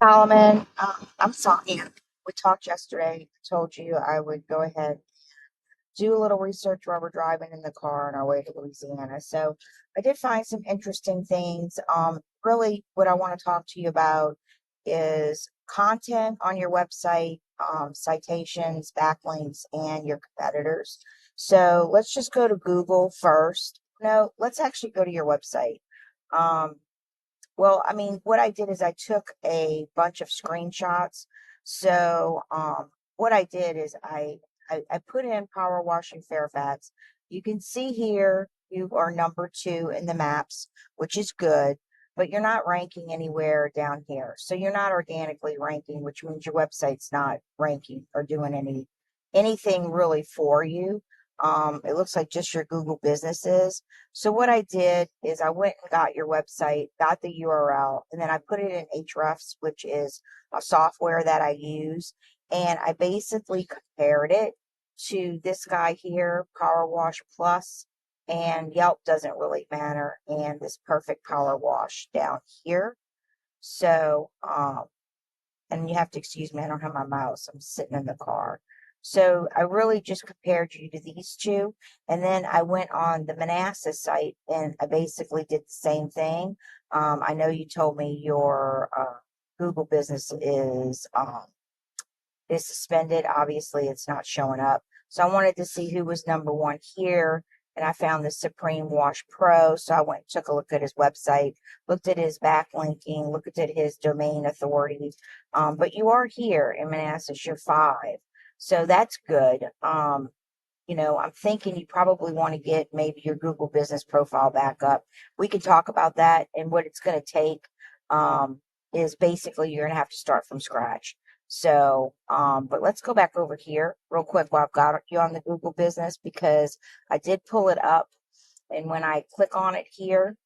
Solomon, I'm Sonia. We talked yesterday. I told you I would go ahead, do a little research while we're driving in the car on our way to Louisiana. So I did find some interesting things. Really, what I want to talk to you about is content on your website, citations, backlinks, and your competitors. So let's just go to Google first. No, let's actually go to your website. Um, well, I mean, what I did is I took a bunch of screenshots. So, what I did is I put in Power Washing Fairfax. You can see here you are number 2 in the maps, which is good, but you're not ranking anywhere down here. So you're not organically ranking, which means your website's not ranking or doing anything really for you. It looks like just your Google businesses. So what I did is I went and got your website, got the URL, and then I put it in Hrefs, which is a software that I use. And I basically compared it to this guy here, Power Wash Plus, and Yelp doesn't really matter, and this Perfect Power Wash down here. So, and you have to excuse me, I don't have my mouse. I'm sitting in the car. So I really just compared you to these two. And then I went on the Manassas site and I basically did the same thing. I know you told me your Google business is suspended. Obviously, it's not showing up. So I wanted to see who was number 1 here. And I found the Supreme Wash Pro. So I went and took a look at his website, looked at his backlinking, looked at his domain authority. But you are here in Manassas, you're 5. So that's good. I'm thinking you probably want to get maybe your Google business profile back up. We can talk about that, and what it's going to take is basically you're going to have to start from scratch. So, but let's go back over here real quick while I've got you on the Google business because I did pull it up. And when I click on it here,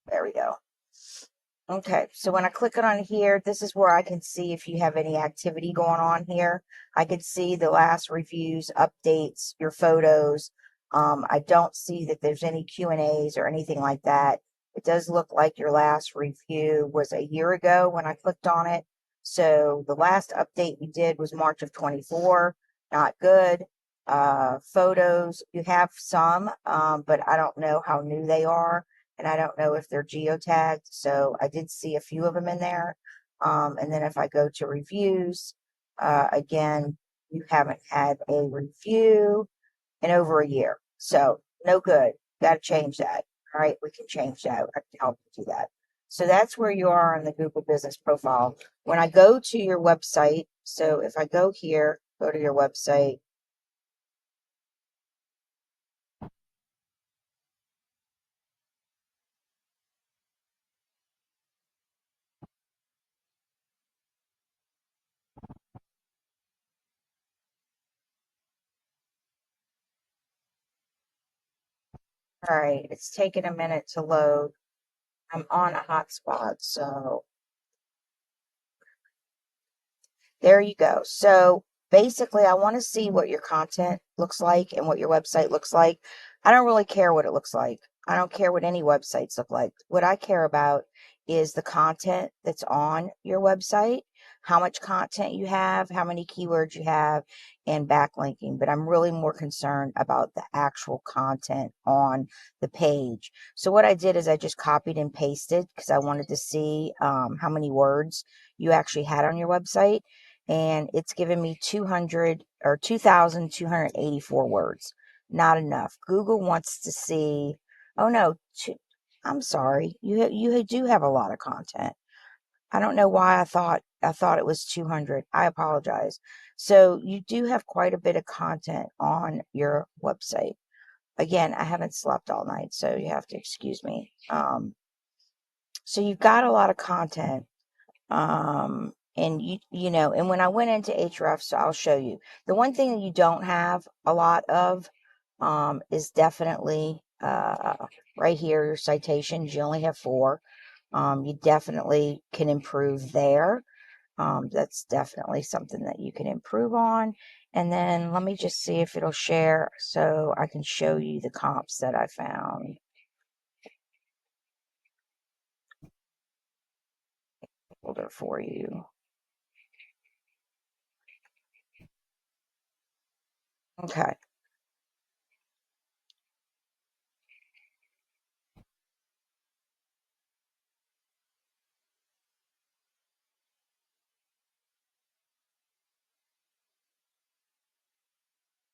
there we go. Okay, so when I click it on here, this is where I can see if you have any activity going on here. I can see the last reviews, updates, your photos. I don't see that there's any Q&As or anything like that. It does look like your last review was a year ago when I clicked on it. So the last update you did was March of 24. Not good. Photos, you have some, but I don't know how new they are and I don't know if they're geotagged. So I did see a few of them in there. And then if I go to reviews, again, you haven't had a review in over a year. So no good. Got to change that. All right, we can change that. I can help you do that. So that's where you are on the Google Business Profile. When I go to your website, so if I go here, go to your website, all right, it's taking a minute to load. I'm on a hotspot, so there you go. So basically, I want to see what your content looks like and what your website looks like. I don't really care what it looks like. I don't care what any websites look like. What I care about is the content that's on your website, how much content you have, how many keywords you have, and backlinking. But I'm really more concerned about the actual content on the page. So what I did is I just copied and pasted because I wanted to see how many words you actually had on your website and it's given me 200 or 2,284 words. Not enough. Google wants to see, oh no, I'm sorry. You do have a lot of content. I don't know why I thought it was 200. I apologize. So you do have quite a bit of content on your website. Again, I haven't slept all night, so you have to excuse me. So you've got a lot of content. And and when I went into Hrefs, so I'll show you. The one thing that you don't have a lot of is definitely right here, your citations. You only have 4. You definitely can improve there. That's definitely something that you can improve on. And then let me just see if it'll share so I can show you the comps that I found. folder for you. Okay.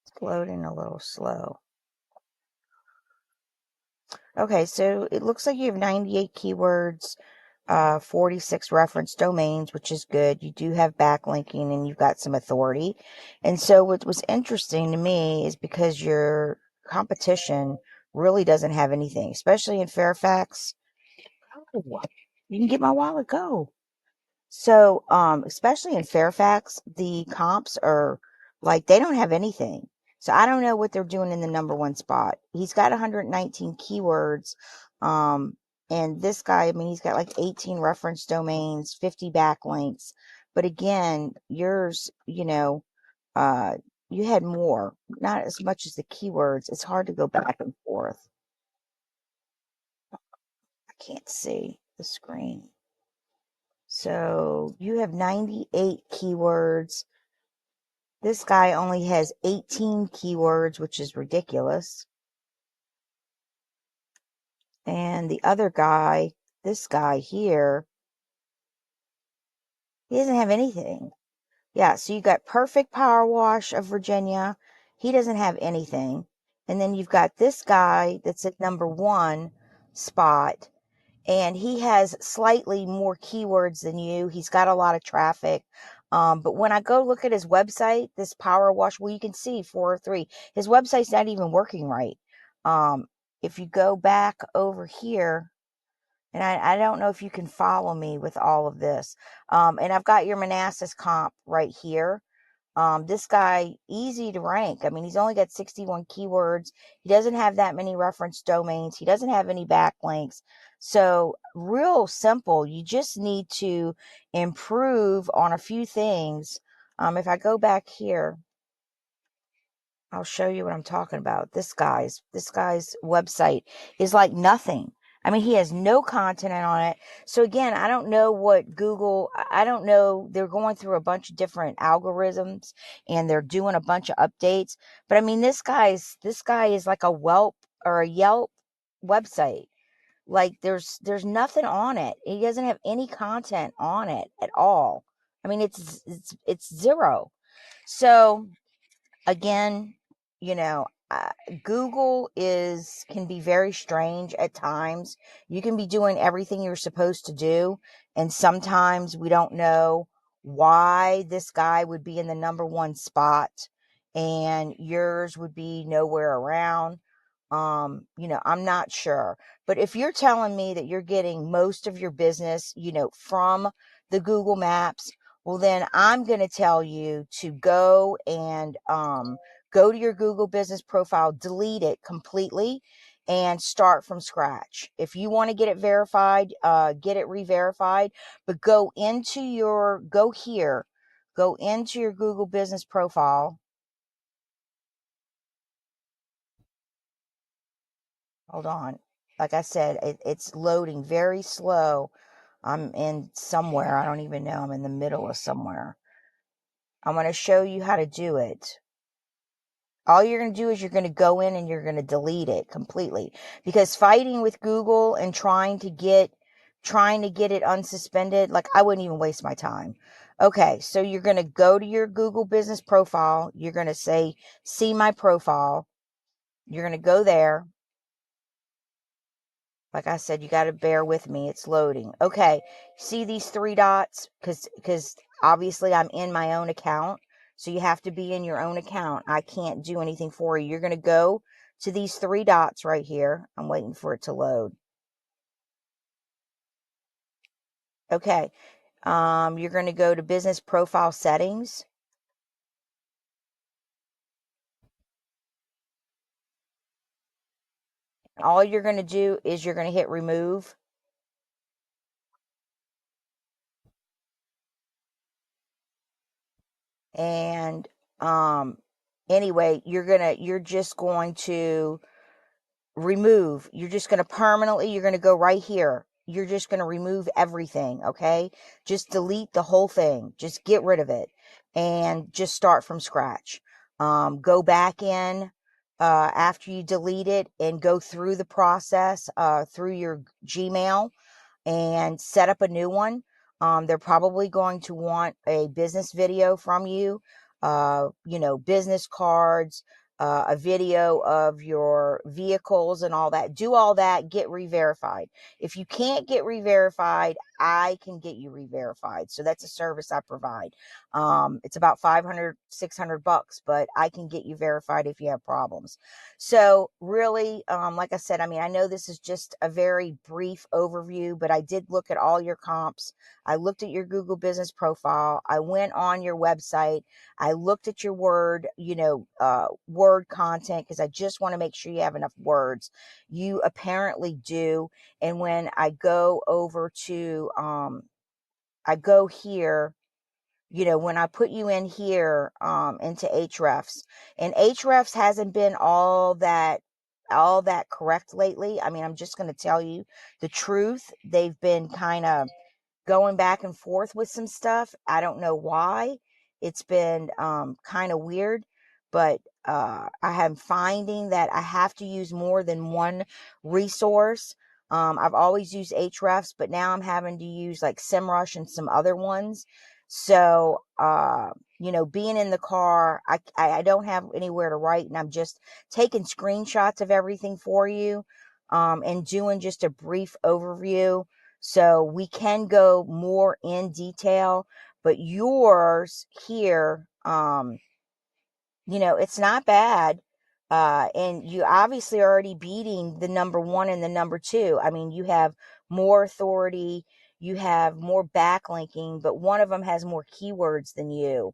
It's loading a little slow. Okay, so it looks like you have 98 keywords, 46 reference domains, which is good. You do have backlinking and you've got some authority. And so what was interesting to me is because your competition really doesn't have anything, especially in Fairfax. Oh, you can get my wallet, go. So, especially in Fairfax, the comps are like they don't have anything. So I don't know what they're doing in the number one spot. He's got 119 keywords. Um, and this guy, I mean, he's got like 18 reference domains, 50 backlinks. But again, yours, uh, you had more, not as much as the keywords. It's hard to go back and forth. I can't see the screen. So you have 98 keywords. This guy only has 18 keywords, which is ridiculous. And the other guy, this guy here, he doesn't have anything. Yeah, so you got Perfect Power Wash of Virginia. He doesn't have anything. And then you've got this guy that's at number one spot, and he has slightly more keywords than you. He's got a lot of traffic. But when I go look at his website, this Power Wash, well, you can see 403. His website's not even working right. If you go back over here, and I don't know if you can follow me with all of this. And I've got your Manassas comp right here. This guy, easy to rank. I mean, he's only got 61 keywords. He doesn't have that many reference domains. He doesn't have any backlinks. So, real simple. You just need to improve on a few things. If I go back here, I'll show you what I'm talking about. This guy's website is like nothing. I mean, he has no content on it. So again, I don't know what Google, I don't know. They're going through a bunch of different algorithms and they're doing a bunch of updates. But I mean, this guy is like a Whelp or a Yelp website. Like there's nothing on it. He doesn't have any content on it at all. I mean, it's zero. So again, you know, Google is can be very strange at times. You can be doing everything you're supposed to do, and sometimes we don't know why this guy would be in the number one spot and yours would be nowhere around. I'm not sure. But if you're telling me that you're getting most of your business, from the Google Maps, well, then I'm going to tell you to go and go to your Google business profile, delete it completely, and start from scratch. If you want to get it verified, get it re-verified, but go into your Google business profile. Hold on. Like I said, it's loading very slow. I'm in somewhere. I don't even know. I'm in the middle of somewhere. I'm going to show you how to do it. All you're going to do is you're going to go in and you're going to delete it completely, because fighting with Google and trying to get it unsuspended, like I wouldn't even waste my time. Okay, so you're going to go to your Google business profile. You're going to say, see my profile. You're going to go there. Like I said, you got to bear with me. It's loading. Okay. See these three dots? Because obviously I'm in my own account. So you have to be in your own account. I can't do anything for you. You're going to go to these three dots right here. I'm waiting for it to load. Okay. You're going to go to business profile settings. All you're going to do is you're going to hit remove. And anyway, you're just going to remove. You're just going to permanently, you're going to go right here. you're just going to remove everything. Okay. Just delete the whole thing. Just get rid of it and just start from scratch. Go back in, after you delete it, and go through the process, through your Gmail, and set up a new one. They're probably going to want a business video from you, business cards, a video of your vehicles and all that. Do all that, get re-verified. If you can't get re-verified, I can get you re-verified. So that's a service I provide. It's about 500, $600, but I can get you verified if you have problems. So really, like I said, I mean, I know this is just a very brief overview, but I did look at all your comps. I looked at your Google business profile. I went on your website. I looked at your word content, because I just want to make sure you have enough words. You apparently do. And when I go over to, I go here, when I put you in here, into Ahrefs, and Ahrefs hasn't been all that correct lately. I mean, I'm just going to tell you the truth. They've been kind of going back and forth with some stuff. I don't know why. It's been kind of weird, but I am finding that I have to use more than one resource. I've always used Ahrefs, but now I'm having to use like SEMrush and some other ones. So, being in the car, I don't have anywhere to write, and I'm just taking screenshots of everything for you, and doing just a brief overview. So we can go more in detail, but yours here, it's not bad. And you obviously are already beating the number one and the number two. I mean, you have more authority, you have more backlinking, but one of them has more keywords than you.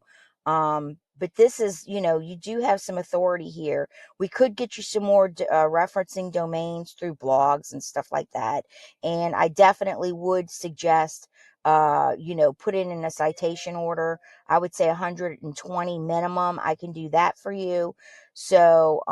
But this is, you do have some authority here. We could get you some more referencing domains through blogs and stuff like that. And I definitely would suggest, put it in a citation order. I would say 120 minimum. I can do that for you. So,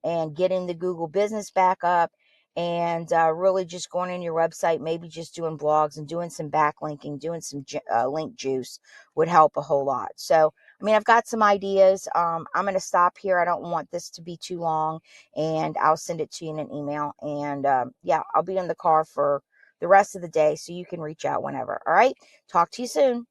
and getting the Google business back up, and really just going on your website, maybe just doing blogs and doing some backlinking, doing some link juice would help a whole lot. So, I mean, I've got some ideas. I'm going to stop here. I don't want this to be too long, and I'll send it to you in an email. And yeah, I'll be in the car for the rest of the day, so you can reach out whenever. All right. Talk to you soon.